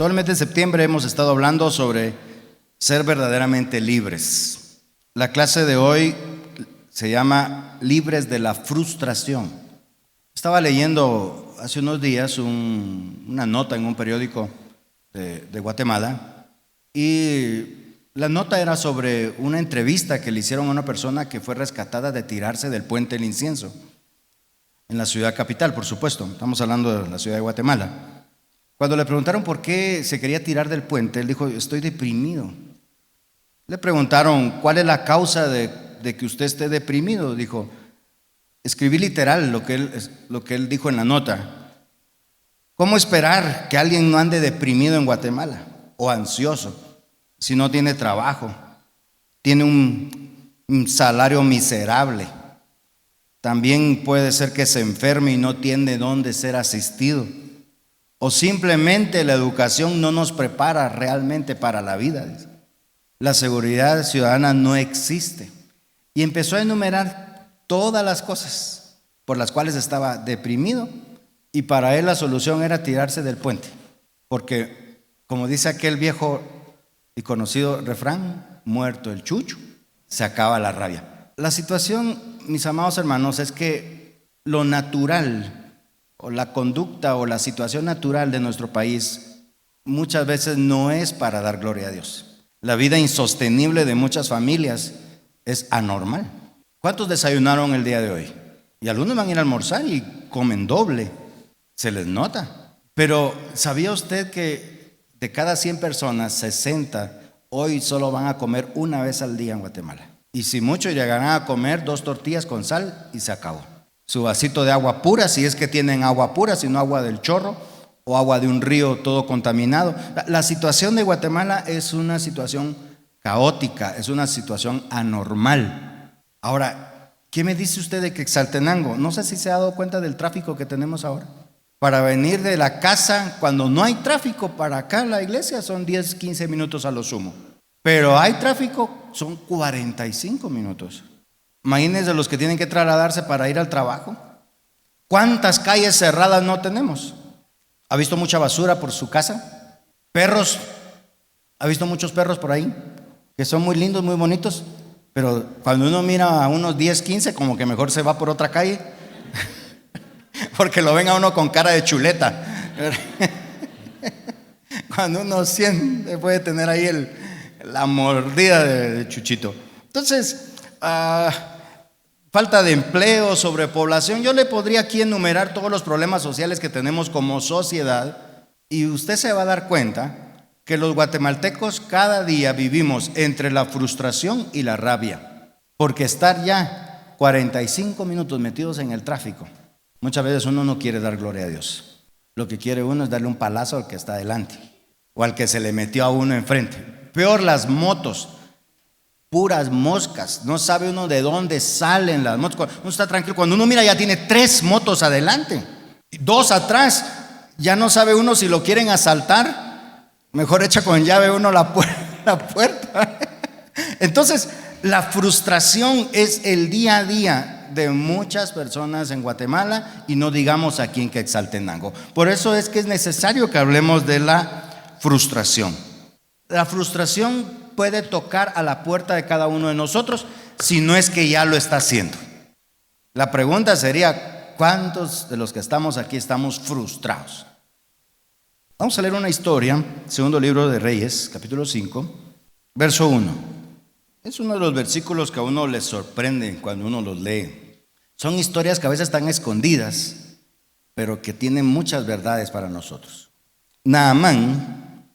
Todo el mes de septiembre hemos estado hablando sobre ser verdaderamente libres. La clase de hoy se llama Libres de la frustración. Estaba leyendo hace unos días una nota en un periódico de Guatemala, y la nota era sobre una entrevista que le hicieron a una persona que fue rescatada de tirarse del puente El Incienso en la ciudad capital, por supuesto. Estamos hablando de la ciudad de Guatemala. Cuando le preguntaron por qué se quería tirar del puente, él dijo: estoy deprimido. Le preguntaron: ¿cuál es la causa de que usted esté deprimido? Dijo, escribí literal lo que él dijo en la nota: ¿cómo esperar que alguien no ande deprimido en Guatemala o ansioso si no tiene trabajo, tiene un salario miserable? También puede ser que se enferme y no tiene dónde ser asistido, o simplemente la educación no nos prepara realmente para la vida. La seguridad ciudadana no existe. Y empezó a enumerar todas las cosas por las cuales estaba deprimido, y para él la solución era tirarse del puente, porque, como dice aquel viejo y conocido refrán, muerto el chucho, se acaba la rabia. La situación, mis amados hermanos, es que lo natural, o la conducta o la situación natural de nuestro país muchas veces no es para dar gloria a Dios. La vida insostenible de muchas familias es anormal. ¿Cuántos desayunaron el día de hoy? Y algunos van a ir a almorzar y comen doble, se les nota. Pero ¿sabía usted que de cada 100 personas, 60 hoy solo van a comer una vez al día en Guatemala? Y si mucho, llegarán a comer 2 tortillas con sal y se acabó. Su vasito de agua pura, si es que tienen agua pura, si no agua del chorro o agua de un río todo contaminado. La situación de Guatemala es una situación caótica, es una situación anormal. Ahora, ¿qué me dice usted de Quetzaltenango? No sé si se ha dado cuenta del tráfico que tenemos ahora. Para venir de la casa, cuando no hay tráfico, para acá la iglesia son 10, 15 minutos a lo sumo. Pero hay tráfico, son 45 minutos. Imagínense los que tienen que trasladarse para ir al trabajo. ¿Cuántas calles cerradas no tenemos? ¿Ha visto mucha basura por su casa? ¿Perros? ¿Ha visto muchos perros por ahí? Que son muy lindos, muy bonitos, pero cuando uno mira a unos 10, 15, como que mejor se va por otra calle porque lo ven a uno con cara de chuleta. Cuando uno siente, puede tener ahí la mordida de chuchito. Entonces, falta de empleo, sobrepoblación. Yo le podría aquí enumerar todos los problemas sociales que tenemos como sociedad, y usted se va a dar cuenta que los guatemaltecos cada día vivimos entre la frustración y la rabia, porque estar ya 45 minutos metidos en el tráfico, muchas veces uno no quiere dar gloria a Dios. Lo que quiere uno es darle un palazo al que está adelante o al que se le metió a uno enfrente. Peor las motos, puras moscas, no sabe uno de dónde salen las motos. Uno está tranquilo, cuando uno mira ya tiene 3 motos adelante, 2 atrás, ya no sabe uno si lo quieren asaltar. Mejor echa con llave uno la puerta. Entonces, la frustración es el día a día de muchas personas en Guatemala, y no digamos aquí en Quetzaltenango. Por eso es que es necesario que hablemos de la frustración. La frustración puede tocar a la puerta de cada uno de nosotros, si no es que ya lo está haciendo. La pregunta sería: ¿cuántos de los que estamos aquí estamos frustrados? Vamos a leer una historia, segundo libro de Reyes, capítulo 5, verso 1. Es uno de los versículos que a uno le sorprende cuando uno los lee. Son historias que a veces están escondidas, pero que tienen muchas verdades para nosotros. Naamán,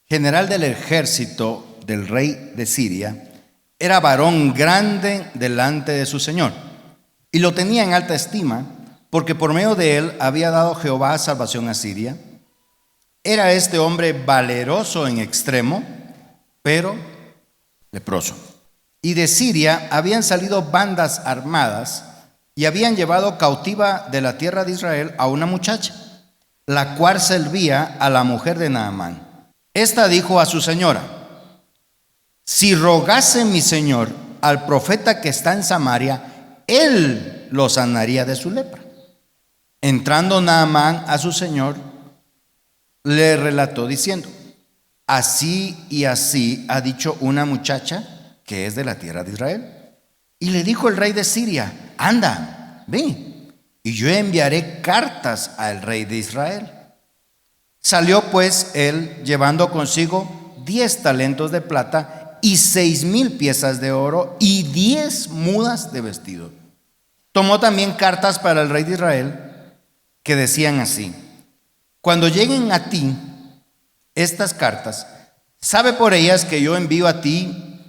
general del ejército del rey de Siria, era varón grande delante de su señor, y lo tenía en alta estima, porque por medio de él había dado Jehová salvación a Siria. Era este hombre valeroso en extremo, pero leproso. Y de Siria habían salido bandas armadas y habían llevado cautiva de la tierra de Israel a una muchacha, la cual servía a la mujer de Naamán. Esta dijo a su señora: si rogase mi señor al profeta que está en Samaria, él lo sanaría de su lepra. Entrando Naamán a su señor, le relató diciendo: así y así ha dicho una muchacha que es de la tierra de Israel. Y le dijo el rey de Siria: anda, ve, y yo enviaré cartas al rey de Israel. Salió pues él llevando consigo 10 talentos de plata y 6,000 piezas de oro y 10 mudas de vestido. Tomó también cartas para el rey de Israel que decían así: cuando lleguen a ti estas cartas, sabe por ellas que yo envío a ti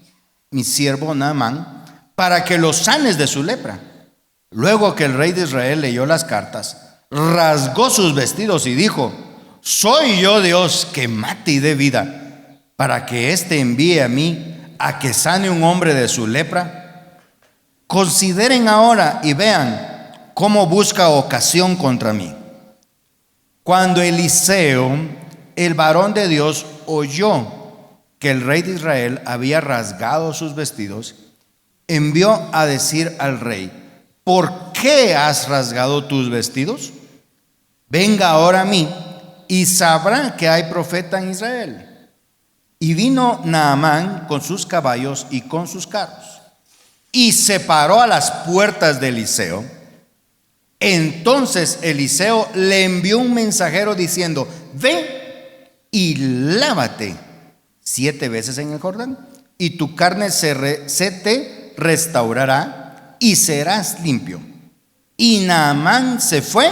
mi siervo Naamán para que lo sanes de su lepra. Luego que el rey de Israel leyó las cartas, rasgó sus vestidos y dijo: ¿soy yo Dios que mate y dé vida para que éste envíe a mí a que sane un hombre de su lepra? Consideren ahora y vean cómo busca ocasión contra mí. Cuando Eliseo, el varón de Dios, oyó que el rey de Israel había rasgado sus vestidos, envió a decir al rey: ¿por qué has rasgado tus vestidos? Venga ahora a mí y sabrá que hay profeta en Israel. Y vino Naamán con sus caballos y con sus carros, y se paró a las puertas de Eliseo. Entonces Eliseo le envió un mensajero diciendo: ve y lávate 7 veces en el Jordán, y tu carne se te restaurará y serás limpio. Y Naamán se fue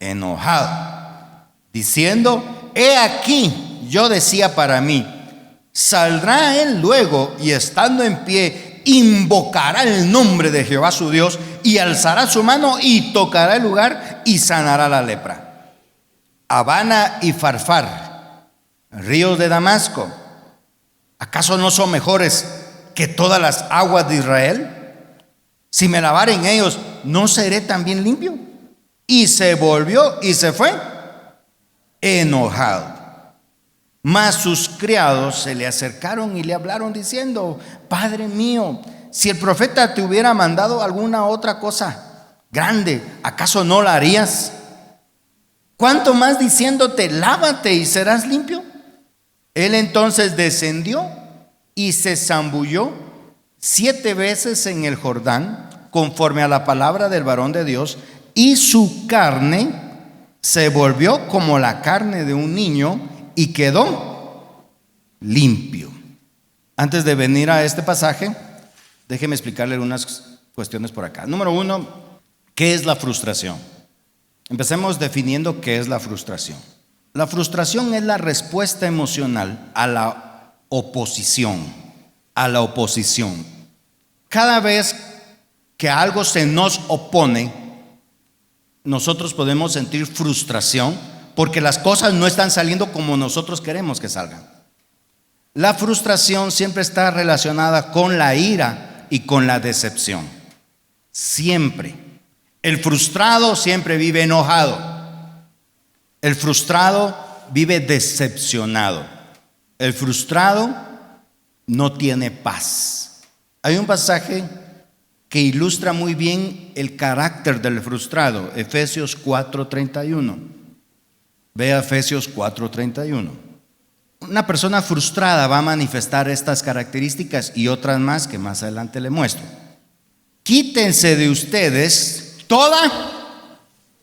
enojado, diciendo: he aquí, yo decía para mí, saldrá él luego y estando en pie invocará el nombre de Jehová su Dios y alzará su mano y tocará el lugar y sanará la lepra. Habana y Farfar, ríos de Damasco, ¿acaso no son mejores que todas las aguas de Israel? Si me lavare en ellos, ¿no seré también limpio? Y se volvió y se fue enojado. Mas sus criados se le acercaron y le hablaron diciendo: Padre mío, si el profeta te hubiera mandado alguna otra cosa grande, ¿acaso no la harías? ¿Cuánto más diciéndote: lávate y serás limpio? Él entonces descendió y se zambulló 7 veces en el Jordán, conforme a la palabra del varón de Dios, y su carne se volvió como la carne de un niño y quedó limpio. Antes de venir a este pasaje, déjeme explicarle unas cuestiones por acá. Número 1, ¿qué es la frustración? Empecemos definiendo qué es la frustración. La frustración es la respuesta emocional a la oposición. Cada vez que algo se nos opone, nosotros podemos sentir frustración porque las cosas no están saliendo como nosotros queremos que salgan. La frustración siempre está relacionada con la ira y con la decepción. Siempre. El frustrado siempre vive enojado. El frustrado vive decepcionado. El frustrado no tiene paz. Hay un pasaje que ilustra muy bien el carácter del frustrado, Efesios 4:31. Ve a Efesios 4:31. Una persona frustrada va a manifestar estas características y otras más que más adelante le muestro. Quítense de ustedes toda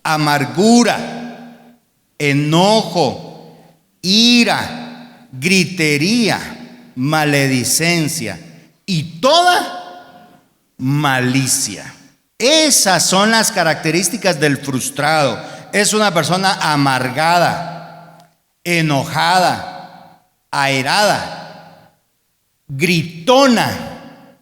amargura, enojo, ira, gritería, maledicencia y toda malicia. Esas son las características del frustrado. Es una persona amargada, enojada, airada, gritona.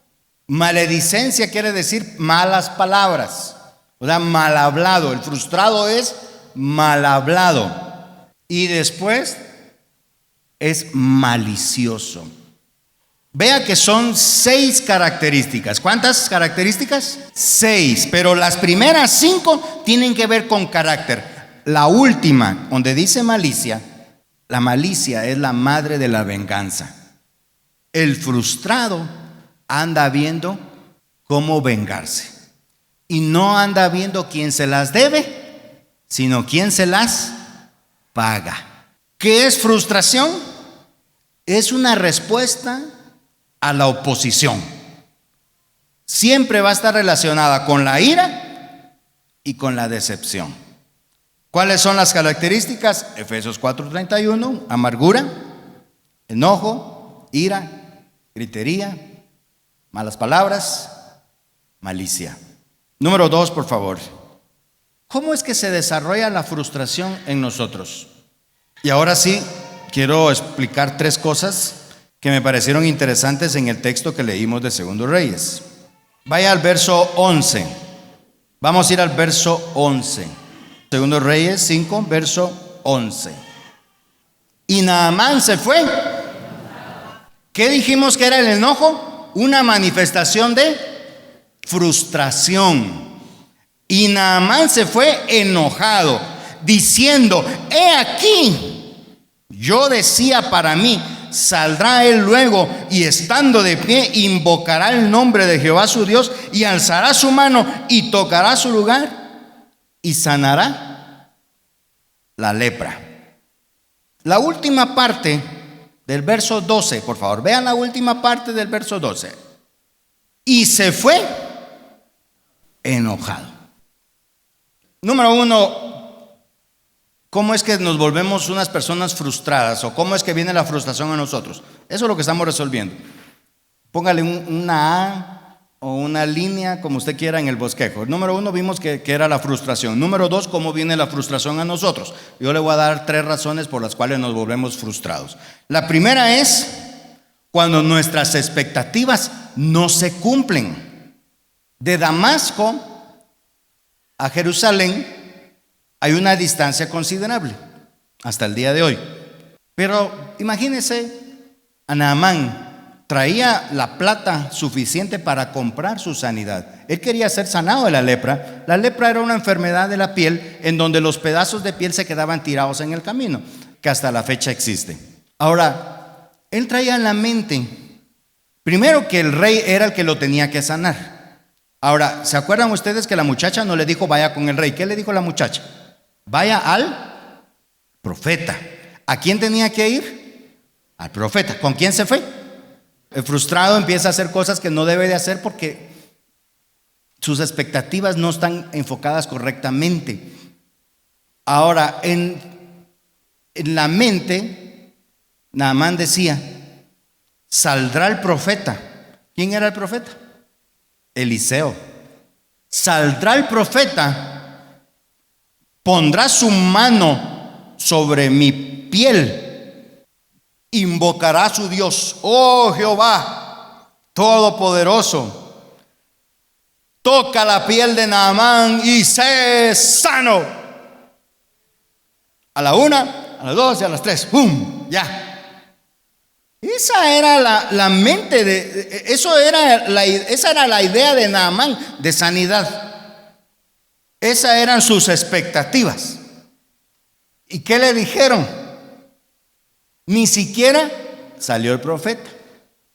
Maledicencia quiere decir malas palabras, o sea, mal hablado. El frustrado es mal hablado. Y después es malicioso. Vea que son 6 características. ¿Cuántas características? 6, pero las primeras 5 tienen que ver con carácter. La última, donde dice malicia, la malicia es la madre de la venganza. El frustrado anda viendo cómo vengarse. Y no anda viendo quién se las debe, sino quién se las paga. ¿Qué es frustración? Es una respuesta a la oposición. Siempre va a estar relacionada con la ira y con la decepción. ¿Cuáles son las características? Efesios 4:31, amargura, enojo, ira, gritería, malas palabras, malicia. Número 2, por favor. ¿Cómo es que se desarrolla la frustración en nosotros? Y ahora sí, quiero explicar 3 cosas que me parecieron interesantes en el texto que leímos de Segundo Reyes. Vaya al verso 11. Vamos a ir al verso 11. Segundo Reyes 5, verso 11. Y Naamán se fue. ¿Qué dijimos que era el enojo? Una manifestación de frustración. Y Naamán se fue enojado, diciendo: he aquí, yo decía para mí, saldrá él luego y estando de pie invocará el nombre de Jehová su Dios y alzará su mano y tocará su lugar y sanará la lepra. La última parte del verso 12, por favor, vean la última parte del verso 12. Y se fue enojado. Número 1, ¿cómo es que nos volvemos unas personas frustradas? ¿O cómo es que viene la frustración a nosotros? Eso es lo que estamos resolviendo. Póngale una A o una línea, como usted quiera, en el bosquejo. Número 1, vimos que era la frustración. Número 2, ¿cómo viene la frustración a nosotros? Yo le voy a dar 3 razones por las cuales nos volvemos frustrados. La primera es cuando nuestras expectativas no se cumplen. De Damasco a Jerusalén hay una distancia considerable hasta el día de hoy. Pero imagínense, a Naamán traía la plata suficiente para comprar su sanidad. Él quería ser sanado de la lepra. La lepra era una enfermedad de la piel en donde los pedazos de piel se quedaban tirados en el camino, que hasta la fecha existe. Ahora, él traía en la mente, primero, que el rey era el que lo tenía que sanar. Ahora, ¿se acuerdan ustedes que la muchacha no le dijo vaya con el rey? ¿Qué le dijo la muchacha? Vaya al profeta. ¿A quién tenía que ir? Al profeta. ¿Con quién se fue? El frustrado empieza a hacer cosas que no debe de hacer porque sus expectativas no están enfocadas correctamente. Ahora, en la mente, Naamán decía: saldrá el profeta. ¿Quién era el profeta? Eliseo. Saldrá el profeta, pondrá su mano sobre mi piel, invocará a su Dios. Oh Jehová Todopoderoso, toca la piel de Naamán y sé sano. A la 1, a las 2 y a las 3, ¡pum! Ya. Esa era la mente de esa era la idea de Naamán de sanidad. Esas eran sus expectativas. ¿Y qué le dijeron? Ni siquiera salió el profeta.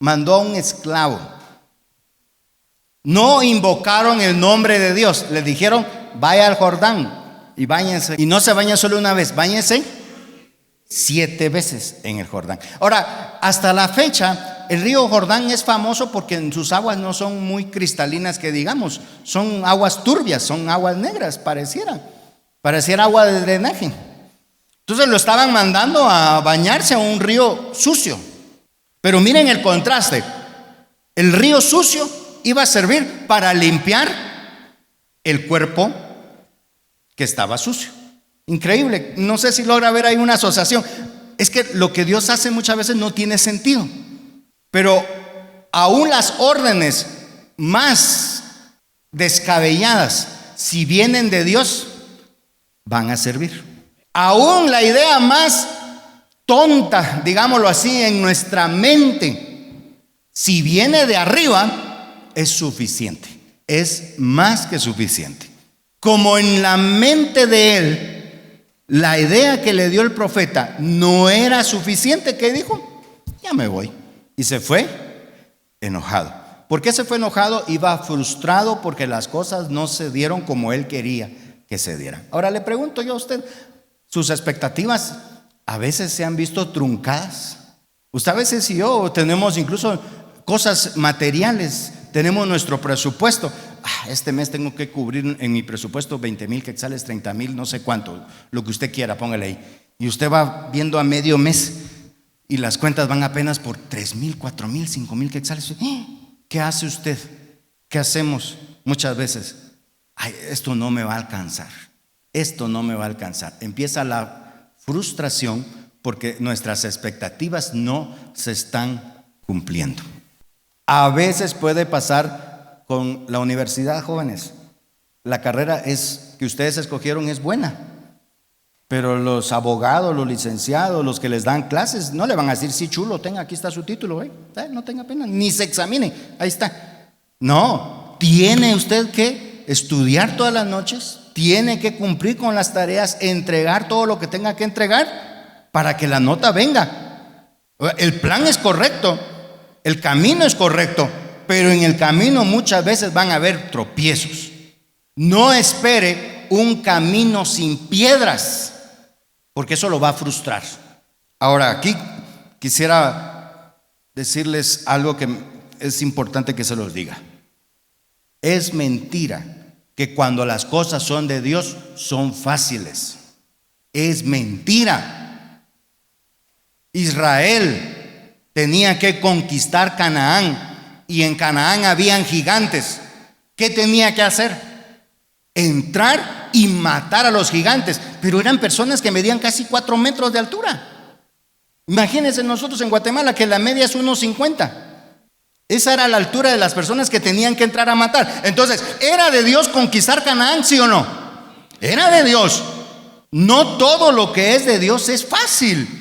Mandó a un esclavo. No invocaron el nombre de Dios. Le dijeron: vaya al Jordán y báñense. Y no se baña solo una vez, báñense 7 veces en el Jordán. Ahora, hasta la fecha, el río Jordán es famoso porque en sus aguas no son muy cristalinas, que digamos, son aguas turbias, son aguas negras, pareciera agua de drenaje. Entonces lo estaban mandando a bañarse a un río sucio. Pero miren el contraste. El río sucio iba a servir para limpiar el cuerpo que estaba sucio. Increíble, no sé si logra ver ahí una asociación. Es que lo que Dios hace muchas veces no tiene sentido. Pero aún las órdenes más descabelladas, si vienen de Dios, van a servir. Aún la idea más tonta, digámoslo así, en nuestra mente, si viene de arriba, es suficiente. Es más que suficiente. Como en la mente de él, la idea que le dio el profeta no era suficiente, ¿qué dijo? Ya me voy. Y se fue enojado. ¿Por qué se fue enojado? Iba frustrado porque las cosas no se dieron como él quería que se dieran. Ahora le pregunto yo a usted, Sus expectativas a veces se han visto truncadas. Usted a veces y yo tenemos incluso cosas materiales, tenemos nuestro presupuesto. Este mes tengo que cubrir en mi presupuesto 20,000 quetzales, 30,000, no sé cuánto, lo que usted quiera, póngale ahí. Y usted va viendo a medio mes y las cuentas van apenas por 3,000, 4,000, 5,000 quetzales. ¿Qué hace usted? ¿Qué hacemos muchas veces? Esto no me va a alcanzar. Esto no me va a alcanzar. Empieza la frustración porque nuestras expectativas no se están cumpliendo. A veces puede pasar con la universidad, jóvenes. La carrera que ustedes escogieron es buena, pero los abogados, los licenciados, los que les dan clases, no le van a decir, sí, chulo, tenga, aquí está su título, no tenga pena, ni se examine, ahí está. No, tiene usted que estudiar todas las noches, tiene que cumplir con las tareas, entregar todo lo que tenga que entregar para que la nota venga. El plan es correcto, el camino es correcto, pero en el camino muchas veces van a haber tropiezos. No espere un camino sin piedras, porque eso lo va a frustrar. Ahora, aquí quisiera decirles algo que es importante que se los diga. Es mentira que cuando las cosas son de Dios son fáciles. Es mentira. Israel tenía que conquistar Canaán y en Canaán habían gigantes. ¿Qué tenía que hacer? Entrar y matar a los gigantes, pero eran personas que medían casi 4 metros de altura. Imagínense nosotros en Guatemala que la media es 1.50. Esa era la altura de las personas que tenían que entrar a matar. Entonces, ¿era de Dios conquistar Canaán, sí o no? Era de Dios. No todo lo que es de Dios es fácil.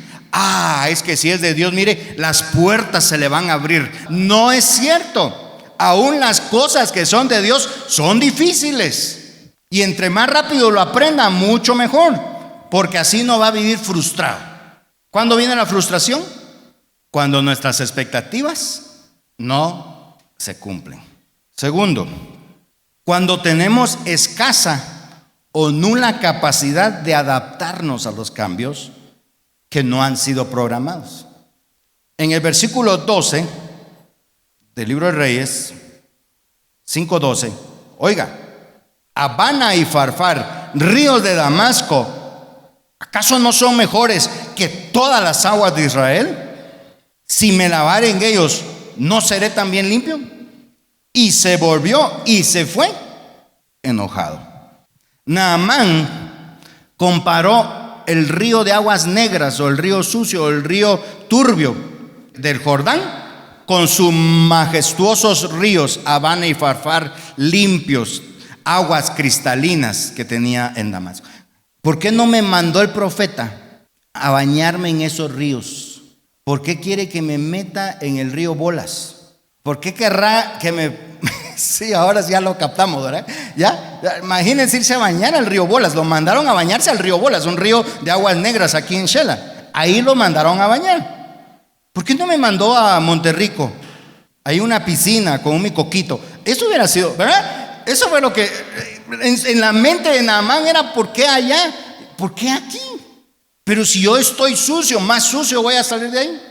Es que si es de Dios, mire, las puertas se le van a abrir. No es cierto. Aún las cosas que son de Dios son difíciles. Y entre más rápido lo aprenda, mucho mejor, porque así no va a vivir frustrado. ¿Cuándo viene la frustración? Cuando nuestras expectativas no se cumplen. Segundo, cuando tenemos escasa o nula capacidad de adaptarnos a los cambios que no han sido programados. En el versículo 12 del libro de Reyes 5:12, oiga, Abana y Farfar, ríos de Damasco, ¿acaso no son mejores que todas las aguas de Israel? Si me lavare en ellos, ¿no seré también limpio? Y se volvió y se fue enojado. Naamán comparó el río de aguas negras o el río sucio o el río turbio del Jordán con sus majestuosos ríos Abana y Farfar limpios, aguas cristalinas que tenía en Damasco. ¿Por qué no me mandó el profeta a bañarme en esos ríos? ¿Por qué quiere que me meta en el río Bolas? ¿Por qué querrá que me... Sí, ahora ya lo captamos, ¿verdad? Ya, imagínense irse a bañar al río Bolas. Lo mandaron a bañarse al río Bolas, un río de aguas negras aquí en Shela. Ahí lo mandaron a bañar. ¿Por qué no me mandó a Monterrico? Hay una piscina con un micoquito. Eso hubiera sido, ¿verdad? Eso fue lo que en la mente de Naamán era: ¿por qué allá? ¿Por qué aquí? Pero si yo estoy sucio, más sucio voy a salir de ahí.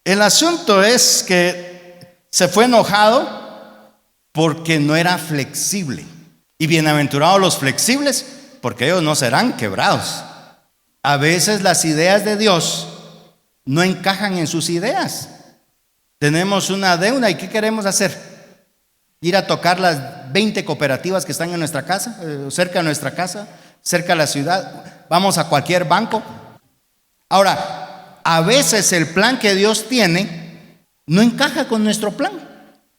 El asunto es que se fue enojado porque no era flexible. Y bienaventurados los flexibles, porque ellos no serán quebrados. A veces las ideas de Dios no encajan en sus ideas. Tenemos una deuda y ¿qué queremos hacer? Ir a tocar las 20 cooperativas que están en nuestra casa, cerca de nuestra casa, cerca de la ciudad. Vamos a cualquier banco. Ahora, a veces el plan que Dios tiene no encaja con nuestro plan.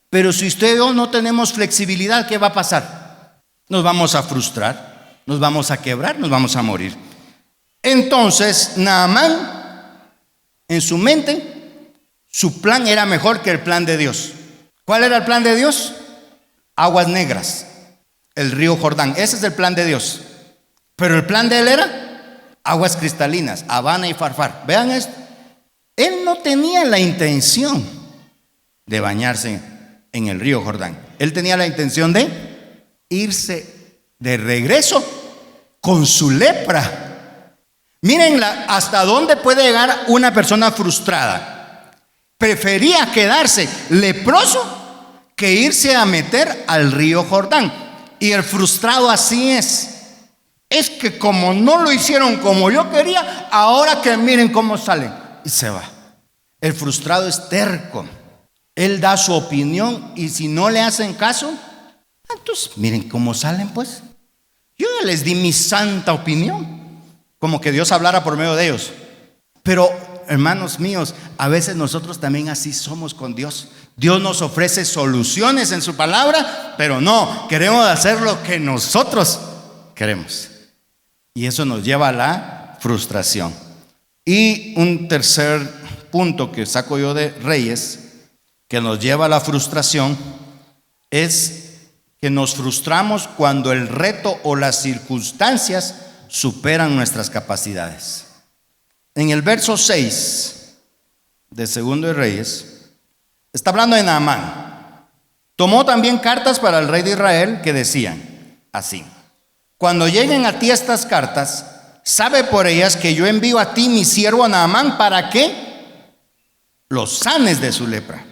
Pero si usted y yo no tenemos flexibilidad, ¿qué va a pasar? Nos vamos a frustrar, nos vamos a quebrar, nos vamos a morir. Entonces, Naamán, en su mente, su plan era mejor que el plan de Dios. ¿Cuál era el plan de Dios? Aguas negras, el río Jordán. Ese es el plan de Dios. Pero el plan de él era aguas cristalinas, Abana y Farfar. Vean esto. Él no tenía la intención de bañarse en el río Jordán. Él tenía la intención de irse de regreso con su lepra. Miren hasta dónde puede llegar una persona frustrada. Prefería quedarse leproso que irse a meter al río Jordán. Y el frustrado así es. Es que como no lo hicieron como yo quería, ahora que miren cómo salen. Y se va. El frustrado es terco. Él da su opinión y si no le hacen caso, entonces miren cómo salen pues. Yo ya les di mi santa opinión. Como que Dios hablara por medio de ellos. Pero hermanos míos, a veces nosotros también así somos con Dios. Dios nos ofrece soluciones en su palabra, pero no, queremos hacer lo que nosotros queremos. Y eso nos lleva a la frustración. Y un tercer punto que saco yo de Reyes, que nos lleva a la frustración, es que nos frustramos cuando el reto o las circunstancias superan nuestras capacidades. En el verso 6 de Segundo de Reyes, está hablando de Naamán. Tomó también cartas para el rey de Israel que decían así: cuando lleguen a ti estas cartas, sabe por ellas que yo envío a ti mi siervo Naamán para que lo sanes de su lepra.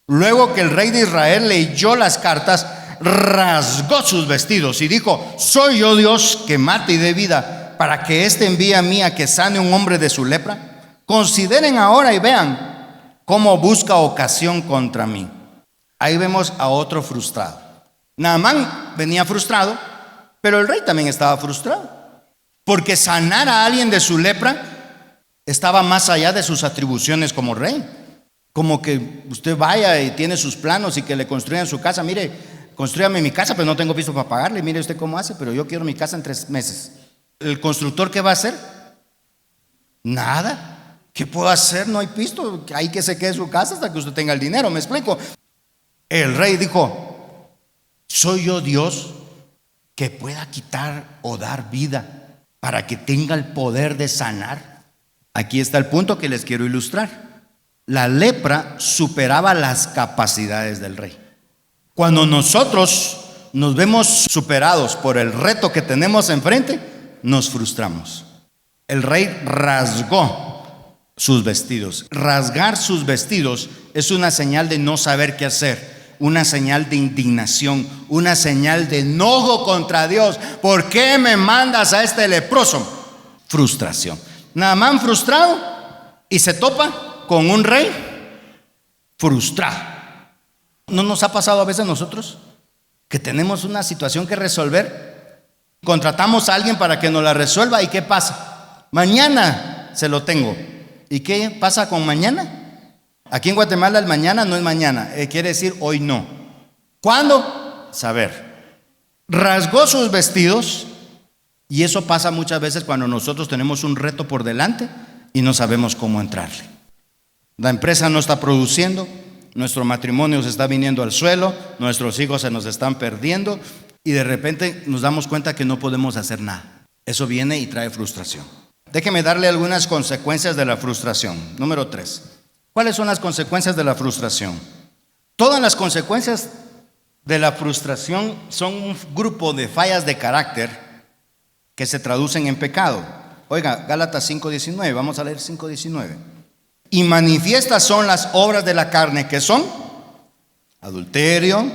Luego que el rey de Israel leyó las cartas, rasgó sus vestidos y dijo: ¿soy yo Dios que mate y dé vida para que éste envíe a mí a que sane un hombre de su lepra? Consideren ahora y vean cómo busca ocasión contra mí. Ahí vemos a otro frustrado. Naamán venía frustrado, pero el rey también estaba frustrado, porque sanar a alguien de su lepra estaba más allá de sus atribuciones como rey. Como que usted vaya y tiene sus planos y que le construyan su casa. Mire, construyame mi casa, pero no tengo piso para pagarle. Mire usted cómo hace, pero yo quiero mi casa en 3 meses. ¿El constructor qué va a hacer? Nada. ¿Qué puedo hacer? No hay piso. Hay que se quede su casa hasta que usted tenga el dinero. ¿Me explico? El rey dijo: ¿soy yo Dios que pueda quitar o dar vida para que tenga el poder de sanar? Aquí está el punto que les quiero ilustrar. La lepra superaba las capacidades del rey. Cuando nosotros nos vemos superados por el reto que tenemos enfrente, nos frustramos. El rey rasgó sus vestidos. Rasgar sus vestidos es una señal de no saber qué hacer, una señal de indignación, una señal de enojo contra Dios. ¿Por qué me mandas a este leproso? Frustración. Naamán frustrado y se topa con un rey frustrado. ¿No nos ha pasado a veces a nosotros que tenemos una situación que resolver? Contratamos a alguien para que nos la resuelva y ¿qué pasa? Mañana se lo tengo. ¿Y qué pasa con mañana? Aquí en Guatemala el mañana no es mañana, quiere decir hoy no. ¿Cuándo? Saber. Rasgó sus vestidos y eso pasa muchas veces cuando nosotros tenemos un reto por delante y no sabemos cómo entrarle. La empresa no está produciendo, nuestro matrimonio se está viniendo al suelo, nuestros hijos se nos están perdiendo y de repente nos damos cuenta que no podemos hacer nada. Eso viene y trae frustración. Déjeme darle algunas consecuencias de la frustración. Número 3. ¿Cuáles son las consecuencias de la frustración? Todas las consecuencias de la frustración son un grupo de fallas de carácter que se traducen en pecado. Oiga, Gálatas 5:19, vamos a leer 5:19. Y manifiestas son las obras de la carne, que son adulterio,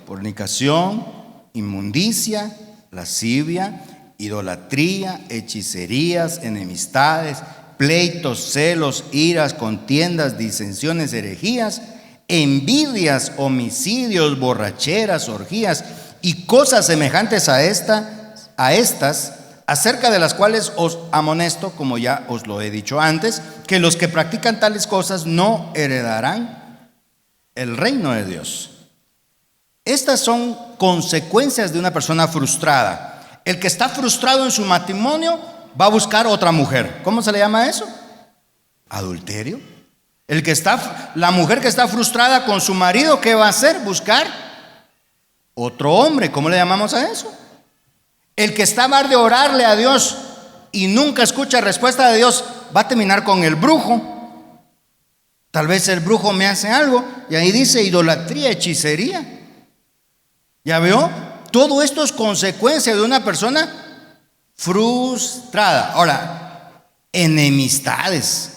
fornicación, inmundicia, lascivia, idolatría, hechicerías, enemistades, pleitos, celos, iras, contiendas, disensiones, herejías, envidias, homicidios, borracheras, orgías y cosas semejantes a estas, acerca de las cuales os amonesto, como ya os lo he dicho antes, que los que practican tales cosas no heredarán el reino de Dios. Estas son consecuencias de una persona frustrada. El que está frustrado en su matrimonio va a buscar otra mujer. ¿Cómo se le llama eso? Adulterio. La mujer que está frustrada con su marido, ¿qué va a hacer? Buscar otro hombre. ¿Cómo le llamamos a eso? El que está mal de orarle a Dios y nunca escucha respuesta de Dios, va a terminar con el brujo. Tal vez el brujo me hace algo y ahí dice idolatría, hechicería. ¿Ya veo? Todo esto es consecuencia de una persona frustrada. Ahora, enemistades,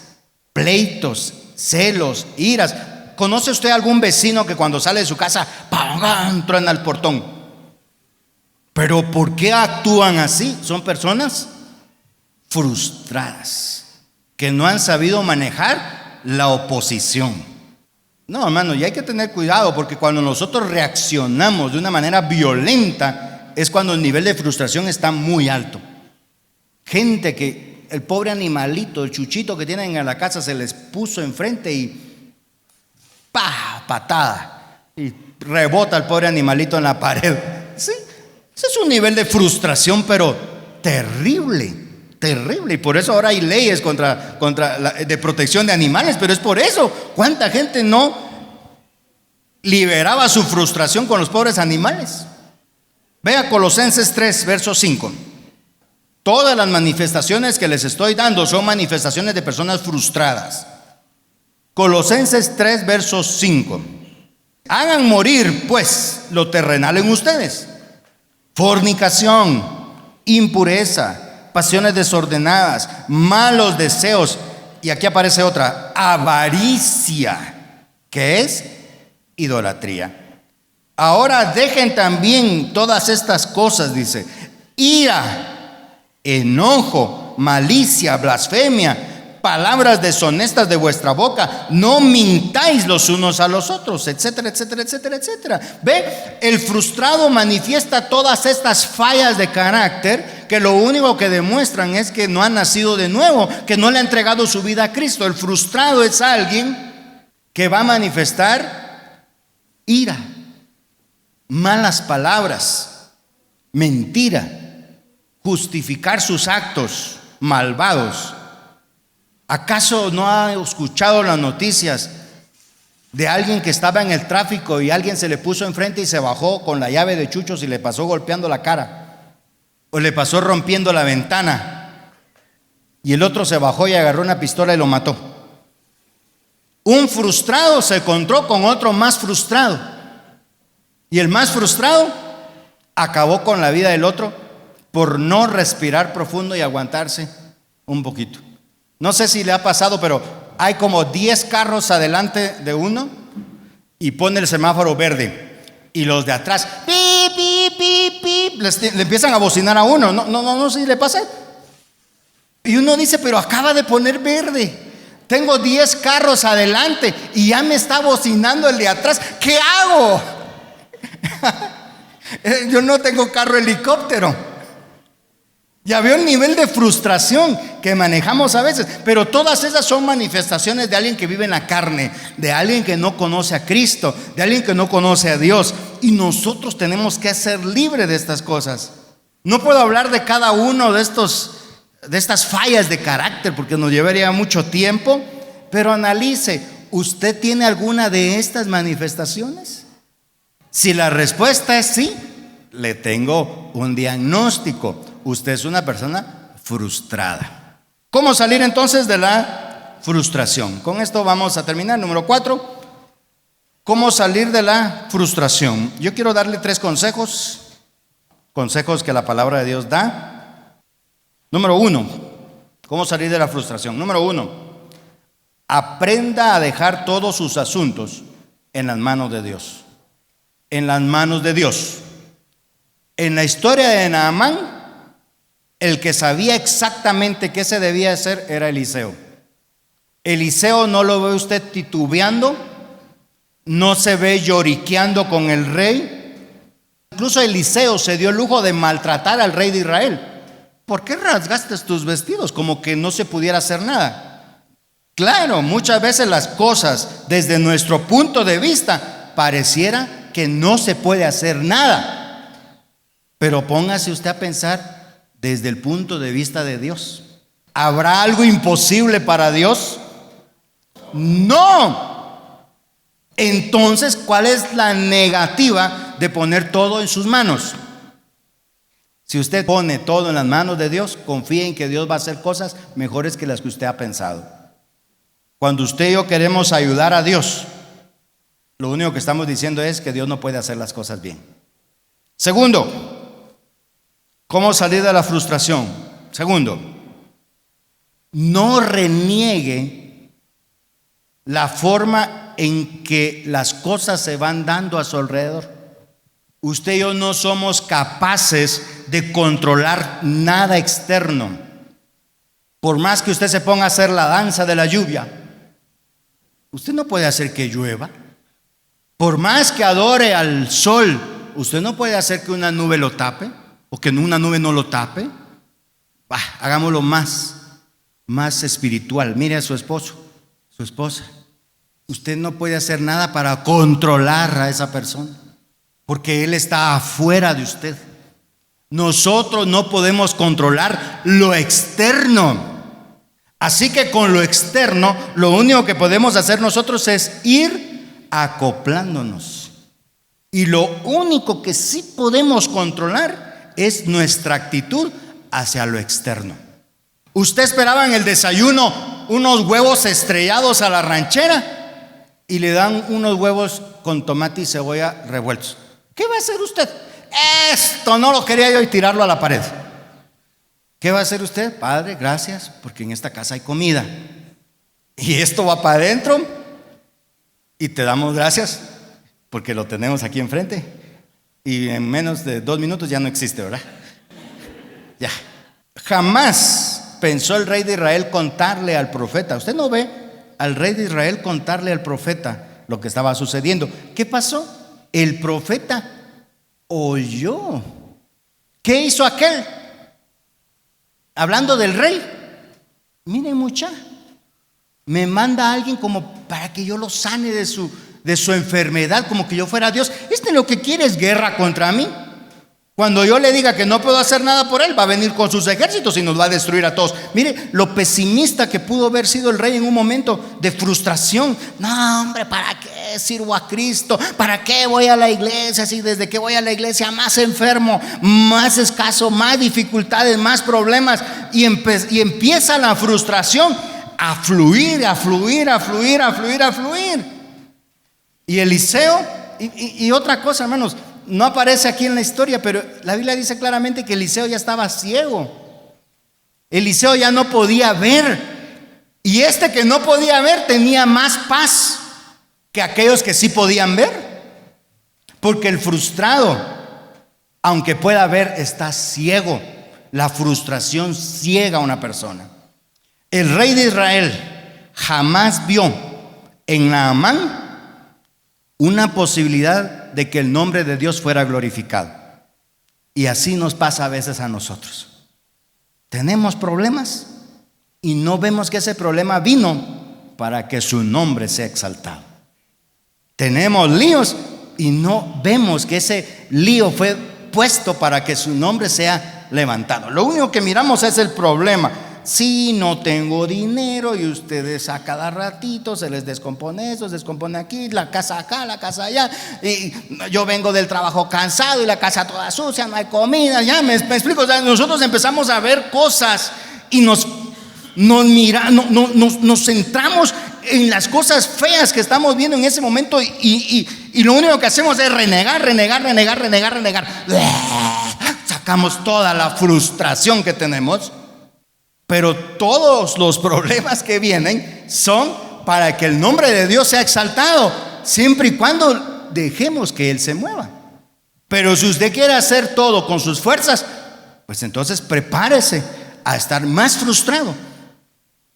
pleitos, celos, iras. ¿Conoce usted algún vecino que cuando sale de su casa, ¡pam!, truena el portón? Pero ¿por qué actúan así? Son personas frustradas, que no han sabido manejar la oposición. No, hermano, y hay que tener cuidado, porque cuando nosotros reaccionamos de una manera violenta, es cuando el nivel de frustración está muy alto. Gente que el pobre animalito, el chuchito que tienen en la casa, se les puso enfrente y ¡pah!, patada, y rebota el pobre animalito en la pared. Sí, ese es un nivel de frustración, pero terrible. Terrible, y por eso ahora hay leyes de protección de animales, pero es por eso. ¿Cuánta gente no liberaba su frustración con los pobres animales? Vea Colosenses 3, verso 5. Todas las manifestaciones que les estoy dando son manifestaciones de personas frustradas. Colosenses 3, verso 5. Hagan morir pues lo terrenal en ustedes: fornicación, impureza, pasiones desordenadas, malos deseos, y aquí aparece otra, avaricia, que es idolatría. Ahora dejen también todas estas cosas, dice: ira, enojo, malicia, blasfemia, palabras deshonestas de vuestra boca. No mintáis los unos a los otros, etcétera, etcétera, etcétera, etcétera. Ve, el frustrado manifiesta todas estas fallas de carácter que lo único que demuestran es que no ha nacido de nuevo, que no le ha entregado su vida a Cristo. El frustrado es alguien que va a manifestar ira, malas palabras, mentira, justificar sus actos malvados. ¿Acaso no ha escuchado las noticias de alguien que estaba en el tráfico y alguien se le puso enfrente y se bajó con la llave de chuchos y le pasó golpeando la cara? O le pasó rompiendo la ventana, y el otro se bajó y agarró una pistola y lo mató. Un frustrado se encontró con otro más frustrado, y el más frustrado acabó con la vida del otro por no respirar profundo y aguantarse un poquito. No sé si le ha pasado, pero hay como 10 carros adelante de uno y pone el semáforo verde, y los de atrás pip, pip, pip, pip, le empiezan a bocinar a uno. No sé si le pasa. Y uno dice: pero acaba de poner verde, tengo 10 carros adelante y ya me está bocinando el de atrás. ¿Qué hago? Yo no tengo carro helicóptero. Ya veo el nivel de frustración que manejamos a veces, pero todas esas son manifestaciones de alguien que vive en la carne, de alguien que no conoce a Cristo, de alguien que no conoce a Dios, y nosotros tenemos que ser libres de estas cosas. No puedo hablar de cada uno de estas fallas de carácter porque nos llevaría mucho tiempo, pero analice: ¿usted tiene alguna de estas manifestaciones? Si la respuesta es sí, le tengo un diagnóstico. Usted es una persona frustrada. ¿Cómo salir entonces de la frustración? Con esto vamos a terminar. Número 4, ¿cómo salir de la frustración? Yo quiero darle 3 consejos que la palabra de Dios da. Número 1, ¿cómo salir de la frustración? Número 1, aprenda a dejar todos sus asuntos en las manos de Dios. En las manos de Dios. En la historia de Naamán, el que sabía exactamente qué se debía hacer era Eliseo. Eliseo no lo ve usted titubeando, no se ve lloriqueando con el rey. Incluso Eliseo se dio el lujo de maltratar al rey de Israel. ¿Por qué rasgaste tus vestidos? Como que no se pudiera hacer nada. Claro, muchas veces las cosas desde nuestro punto de vista pareciera que no se puede hacer nada. Pero póngase usted a pensar desde el punto de vista de Dios. ¿Habrá algo imposible para Dios? No. Entonces, ¿cuál es la negativa de poner todo en sus manos? Si usted pone todo en las manos de Dios, confíe en que Dios va a hacer cosas mejores que las que usted ha pensado. Cuando usted y yo queremos ayudar a Dios, lo único que estamos diciendo es que Dios no puede hacer las cosas bien. Segundo, ¿cómo salir de la frustración? Segundo, no reniegue la forma en que las cosas se van dando a su alrededor. Usted y yo no somos capaces de controlar nada externo. Por más que usted se ponga a hacer la danza de la lluvia, usted no puede hacer que llueva. Por más que adore al sol, usted no puede hacer que una nube lo tape o que una nube no lo tape. Hagámoslo más espiritual. Mire a su esposo, su esposa. Usted no puede hacer nada para controlar a esa persona, porque él está afuera de usted. Nosotros no podemos controlar lo externo. Así que con lo externo, lo único que podemos hacer nosotros es ir acoplándonos. Y lo único que sí podemos controlar es nuestra actitud hacia lo externo. Usted esperaba en el desayuno unos huevos estrellados a la ranchera y le dan unos huevos con tomate y cebolla revueltos. ¿Qué va a hacer usted? Esto no lo quería yo, y tirarlo a la pared. ¿Qué va a hacer usted? Padre, gracias, porque en esta casa hay comida. Y esto va para adentro y te damos gracias porque lo tenemos aquí enfrente. Y en menos de 2 minutos ya no existe, ¿verdad? Ya. Jamás pensó el rey de Israel contarle al profeta. Usted no ve al rey de Israel contarle al profeta lo que estaba sucediendo. ¿Qué pasó? El profeta oyó. ¿Qué hizo aquel? Hablando del rey. Miren, mucha, me manda a alguien como para que yo lo sane de su enfermedad, como que yo fuera Dios. Lo que quiere es guerra contra mí. Cuando yo le diga que no puedo hacer nada por él, va a venir con sus ejércitos y nos va a destruir a todos. Mire lo pesimista que pudo haber sido el rey en un momento de frustración. No, hombre, ¿para qué sirvo a Cristo? ¿Para qué voy a la iglesia? Si desde que voy a la iglesia más enfermo, más escaso, más dificultades, más problemas. Y empieza la frustración a fluir, a fluir, a fluir, a fluir, a fluir. Y Eliseo, y otra cosa, hermanos, no aparece aquí en la historia, pero la Biblia dice claramente que Eliseo ya estaba ciego. Eliseo ya no podía ver. Y este que no podía ver tenía más paz que aquellos que sí podían ver. Porque el frustrado, aunque pueda ver, está ciego. La frustración ciega a una persona. El rey de Israel jamás vio en Naamán una posibilidad de que el nombre de Dios fuera glorificado. Y así nos pasa a veces a nosotros. Tenemos problemas y no vemos que ese problema vino para que su nombre sea exaltado. Tenemos líos y no vemos que ese lío fue puesto para que su nombre sea levantado. Lo único que miramos es el problema. Si no tengo dinero, y ustedes a cada ratito se les descompone eso, se descompone aquí, la casa acá, la casa allá, y yo vengo del trabajo cansado y la casa toda sucia, no hay comida, ya me explico. O sea, nosotros empezamos a ver cosas y nos centramos en las cosas feas que estamos viendo en ese momento, y lo único que hacemos es renegar. Sacamos toda la frustración que tenemos. Pero todos los problemas que vienen son para que el nombre de Dios sea exaltado, siempre y cuando dejemos que Él se mueva. Pero si usted quiere hacer todo con sus fuerzas, pues entonces prepárese a estar más frustrado.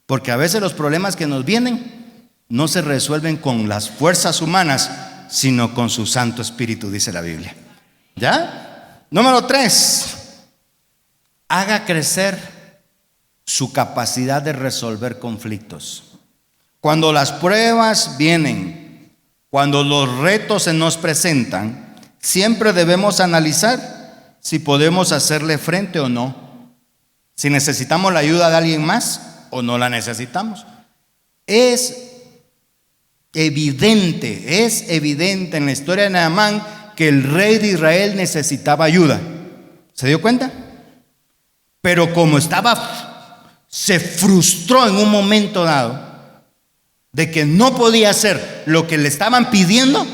Porque a veces los problemas que nos vienen no se resuelven con las fuerzas humanas, sino con su Santo Espíritu, dice la Biblia. ¿Ya? Número 3. Haga crecer su capacidad de resolver conflictos. Cuando las pruebas vienen, cuando los retos se nos presentan, siempre debemos analizar si podemos hacerle frente o no, si necesitamos la ayuda de alguien más o no la necesitamos. Es evidente en la historia de Naamán que el rey de Israel necesitaba ayuda. ¿Se dio cuenta? Pero como se frustró en un momento dado de que no podía hacer lo que le estaban pidiendo,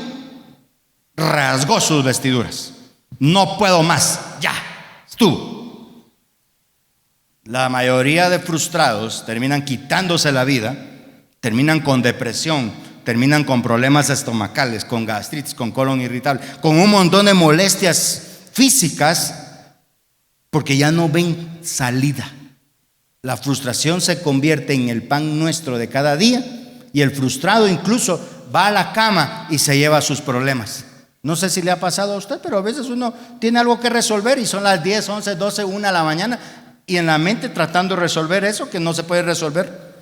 rasgó sus vestiduras. No puedo más, ya, estuvo. La mayoría de frustrados terminan quitándose la vida, terminan con depresión, terminan con problemas estomacales, con gastritis, con colon irritable, con un montón de molestias físicas, porque ya no ven salida. La frustración se convierte en el pan nuestro de cada día, y el frustrado incluso va a la cama y se lleva sus problemas. No sé si le ha pasado a usted, pero a veces uno tiene algo que resolver y son las 10, 11, 12, 1 de la mañana, y en la mente tratando de resolver eso que no se puede resolver.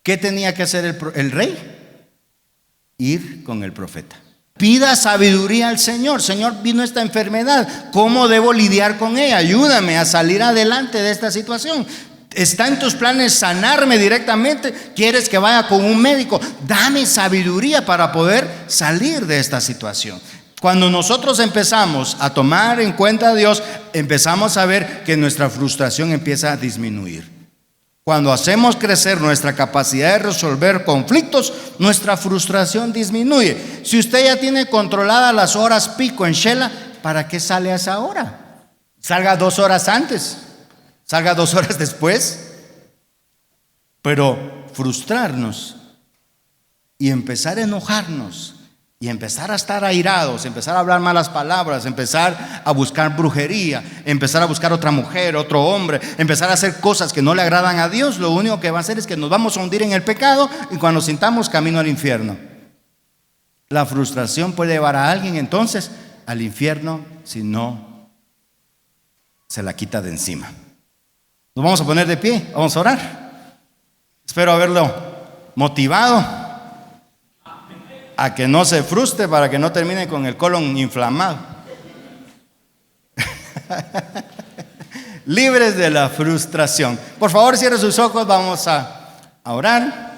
¿Qué tenía que hacer el rey? Ir con el profeta. Pida sabiduría al Señor. Señor, vino esta enfermedad, ¿cómo debo lidiar con ella? Ayúdame a salir adelante de esta situación. ¿Está en tus planes sanarme directamente? ¿Quieres que vaya con un médico? Dame sabiduría para poder salir de esta situación. Cuando nosotros empezamos a tomar en cuenta a Dios, empezamos a ver que nuestra frustración empieza a disminuir. Cuando hacemos crecer nuestra capacidad de resolver conflictos, nuestra frustración disminuye. Si usted ya tiene controladas las horas pico en Shela, ¿para qué sale a esa hora? Salga 2 horas antes, salga 2 horas después. Pero frustrarnos y empezar a enojarnos y empezar a estar airados, empezar a hablar malas palabras, empezar a buscar brujería, empezar a buscar otra mujer, otro hombre, empezar a hacer cosas que no le agradan a Dios, lo único que va a hacer es que nos vamos a hundir en el pecado y cuando sintamos camino al infierno. La frustración puede llevar a alguien entonces al infierno si no se la quita de encima. Nos vamos a poner de pie, vamos a orar. Espero haberlo motivado a que no se frustre, para que no termine con el colon inflamado. Libres de la frustración. Por favor, cierre sus ojos, vamos a orar.